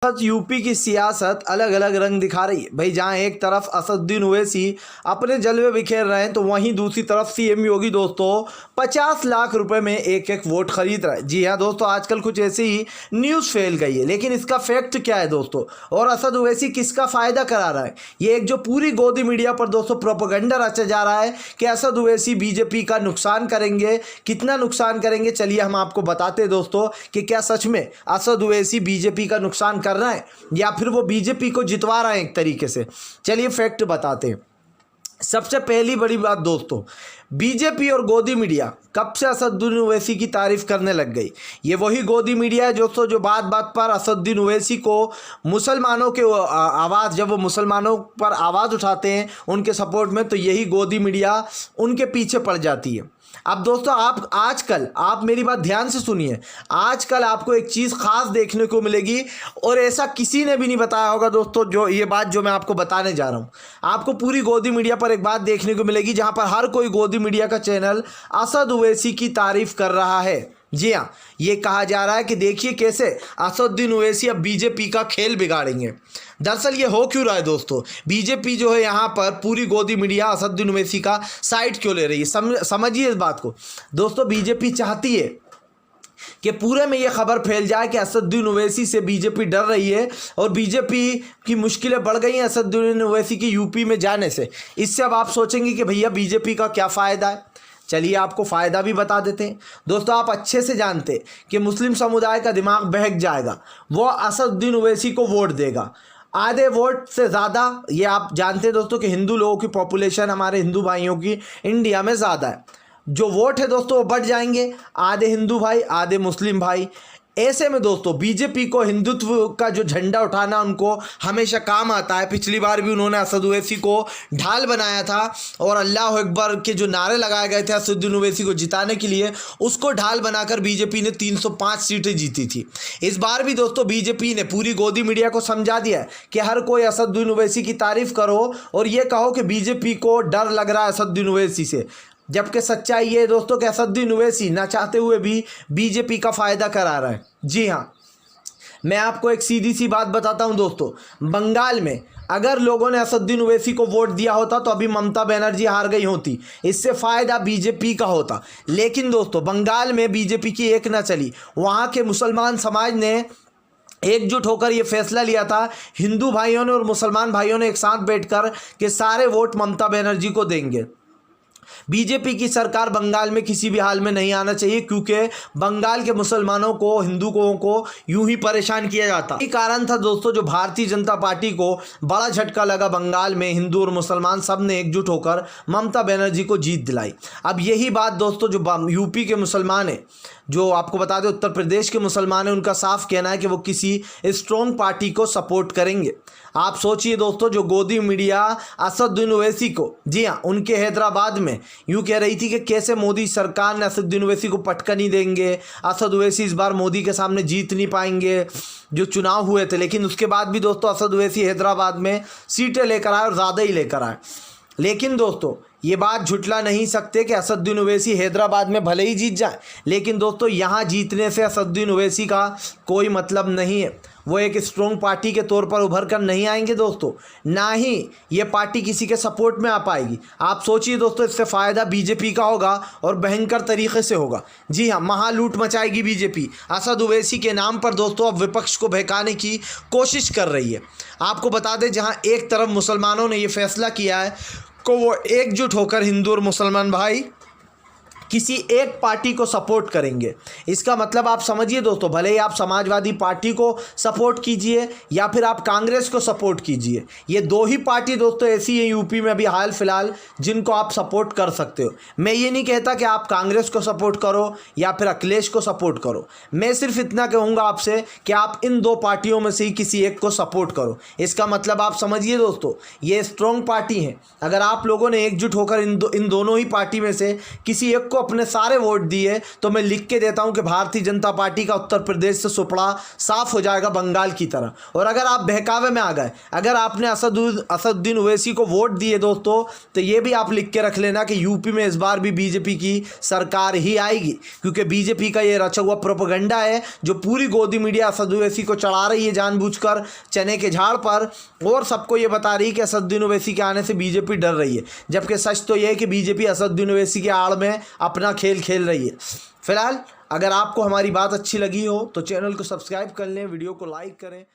UP की सियासत अलग अलग रंग दिखा रही है भाई। जहां एक तरफ असदुद्दीन ओवैसी अपने जलवे बिखेर रहे हैं तो वहीं दूसरी तरफ सीएम योगी दोस्तों 50 लाख रुपए में एक एक वोट खरीद रहा है। जी हाँ दोस्तों, आजकल कुछ ऐसी ही न्यूज़ फैल गई है, लेकिन इसका फैक्ट क्या है दोस्तों, और असद ओवैसी किसका फ़ायदा करा रहा है। ये एक जो पूरी गोदी मीडिया पर दोस्तों प्रोपेगेंडा रचा जा रहा है कि असद ओवैसी बीजेपी का नुकसान करेंगे। कितना नुकसान करेंगे चलिए हम आपको बताते हैं दोस्तों कि क्या सच में असद ओवैसी बीजेपी का नुकसान कर रहा है या फिर वो बीजेपी को जितवा रहा है एक तरीके से। चलिए फैक्ट बताते हैं। सबसे पहली बड़ी बात दोस्तों, बीजेपी और गोदी मीडिया कब से असदुद्दीन ओवैसी की तारीफ करने लग गई। ये वही गोदी मीडिया है दोस्तों जो बात बात पर असदुद्दीन ओवैसी को मुसलमानों के आवाज़, जब वो मुसलमानों पर आवाज़ उठाते हैं उनके सपोर्ट में, तो यही गोदी मीडिया उनके पीछे पड़ जाती है। अब दोस्तों आप मेरी बात ध्यान से सुनिए, आजकल आपको एक चीज़ ख़ास देखने को मिलेगी और ऐसा किसी ने भी नहीं बताया होगा दोस्तों। जो ये बात जो मैं आपको बताने जा रहा हूँ, आपको पूरी गोदी मीडिया पर एक बात देखने को मिलेगी जहाँ पर हर कोई गोदी मीडिया का चैनल असद ओवैसी की तारीफ़ कर रहा है। जी हाँ, ये कहा जा रहा है कि देखिए कैसे असदुद्दीन ओवैसी अब बीजेपी का खेल बिगाड़ेंगे। दरअसल ये हो क्यों रहा है दोस्तों, बीजेपी जो है यहाँ पर पूरी गोदी मीडिया असदुद्दीन ओवैसी का साइड क्यों ले रही है। समझिए इस बात को दोस्तों। बीजेपी चाहती है कि पूरे में ये खबर फैल जाए कि असदुद्दीन ओवैसी से बीजेपी डर रही है और बीजेपी की मुश्किलें बढ़ गई हैं असदुद्दीन ओवैसी की यूपी में जाने से। इससे अब आप सोचेंगे कि भैया बीजेपी का क्या फ़ायदा है। चलिए आपको फ़ायदा भी बता देते हैं दोस्तों। आप अच्छे से जानते हैं कि मुस्लिम समुदाय का दिमाग बहक जाएगा, वो असदुद्दीन ओवैसी को वोट देगा। आधे वोट से ज़्यादा, ये आप जानते हैं दोस्तों कि हिंदू लोगों की पॉपुलेशन हमारे हिंदू भाइयों की इंडिया में ज़्यादा है। जो वोट है दोस्तों वो बढ़ जाएंगे, आधे हिंदू भाई आधे मुस्लिम भाई। ऐसे में दोस्तों बीजेपी को हिंदुत्व का जो झंडा उठाना उनको हमेशा काम आता है। पिछली बार भी उन्होंने असद ओवैसी को ढाल बनाया था और अल्लाह अकबर के जो नारे लगाए गए थे असदुद्दीन ओवैसी को जिताने के लिए, उसको ढाल बनाकर बीजेपी ने 305 सीटें जीती थी। इस बार भी दोस्तों बीजेपी ने पूरी गोदी मीडिया को समझा दिया है कि हर कोई असदुद्दीन ओवैसी की तारीफ़ करो और ये कहो कि बीजेपी को डर लग रहा है असदुद्दीन ओवैसी से। जबकि सच्चाई ये है दोस्तों कि असदुद्दीन ओवैसी ना चाहते हुए भी बीजेपी का फ़ायदा करा रहा है। जी हाँ, मैं आपको एक सीधी सी बात बताता हूँ दोस्तों। बंगाल में अगर लोगों ने असदुद्दीन ओवैसी को वोट दिया होता तो अभी ममता बनर्जी हार गई होती, इससे फ़ायदा बीजेपी का होता। लेकिन दोस्तों बंगाल में बीजेपी की एक ना चली। वहाँ के मुसलमान समाज ने एकजुट होकर ये फैसला लिया था, हिंदू भाइयों ने और मुसलमान भाइयों ने एक साथ बैठकर कि सारे वोट ममता बनर्जी को देंगे। बीजेपी की सरकार बंगाल में किसी भी हाल में नहीं आना चाहिए, क्योंकि बंगाल के मुसलमानों को, हिंदुओं को यूं ही परेशान किया जाता। यही कारण था दोस्तों जो भारतीय जनता पार्टी को बड़ा झटका लगा। बंगाल में हिंदू और मुसलमान सब ने एकजुट होकर ममता बनर्जी को जीत दिलाई। अब यही बात दोस्तों जो यूपी के मुसलमान हैं, जो आपको बता दें उत्तर प्रदेश के मुसलमान हैं, उनका साफ कहना है कि वो किसी स्ट्रॉन्ग पार्टी को सपोर्ट करेंगे। आप सोचिए दोस्तों, जो गोदी मीडिया असदुद्दीन ओवैसी को, जी हाँ, उनके हैदराबाद में यूँ कह रही थी कि कैसे मोदी सरकार ने असदुद्दीन ओवैसी को पटका नहीं देंगे, असद ओवैसी इस बार मोदी के सामने जीत नहीं पाएंगे जो चुनाव हुए थे। लेकिन उसके बाद भी दोस्तों असद ओवैसी हैदराबाद में सीटें लेकर आए और ज़्यादा ही लेकर आए। लेकिन दोस्तों ये बात झुटला नहीं सकते कि असदुद्दीन ओवैसी हैदराबाद में भले ही जीत जाए, लेकिन दोस्तों यहाँ जीतने से असदुद्दीन ओवैसी का कोई मतलब नहीं है। वो एक स्ट्रॉन्ग पार्टी के तौर पर उभर कर नहीं आएंगे दोस्तों, ना ही ये पार्टी किसी के सपोर्ट में आ पाएगी। आप सोचिए दोस्तों, इससे फ़ायदा बीजेपी का होगा और भयंकर तरीके से होगा। जी हाँ, महालूट मचाएगी बीजेपी। असद ओवैसी के नाम पर दोस्तों अब विपक्ष को बहकाने की कोशिश कर रही है। आपको बता दें, जहाँ एक तरफ मुसलमानों ने ये फैसला किया है को वो एकजुट होकर हिंदू और मुसलमान भाई किसी एक पार्टी को सपोर्ट करेंगे। इसका मतलब आप समझिए दोस्तों, भले ही आप समाजवादी पार्टी को सपोर्ट कीजिए या फिर आप कांग्रेस को सपोर्ट कीजिए, ये दो ही पार्टी दोस्तों ऐसी है यूपी में अभी हाल फिलहाल जिनको आप सपोर्ट कर सकते हो। मैं ये नहीं कहता कि आप कांग्रेस को सपोर्ट करो या फिर अखिलेश को सपोर्ट करो, मैं सिर्फ इतना कहूँगा आपसे कि आप इन दो पार्टियों में से ही किसी एक को सपोर्ट करो। इसका मतलब आप समझिए दोस्तों, ये स्ट्रॉन्ग पार्टी है। अगर आप लोगों ने एकजुट होकर इन दोनों ही पार्टी में से किसी एक को को अपने सारे वोट दिए तो मैं लिख के देता हूं कि भारतीय जनता पार्टी का उत्तर प्रदेश से सुपड़ा साफ हो जाएगा बंगाल की तरह। और अगर आप बहकावे में आ गए, अगर आपने असदुद्दीन ओवैसी को वोट दिए दोस्तों, तो ये भी आप लिख के रख लेना कि यूपी में इस बार भी बीजेपी की सरकार ही आएगी, क्योंकि बीजेपी का ये रचा हुआ प्रोपेगेंडा है जो पूरी गोदी मीडिया असद ओवैसी को चढ़ा रही है जानबूझकर चने के झाड़ पर, और सबको ये बता रही है कि असदुद्दीन ओवैसी के आने से बीजेपी डर रही है, जबकि सच तो ये है कि बीजेपी असदुद्दीन ओवैसी के आड़ में अपना खेल खेल रही है। फिलहाल अगर आपको हमारी बात अच्छी लगी हो तो चैनल को सब्सक्राइब कर लें, वीडियो को लाइक करें।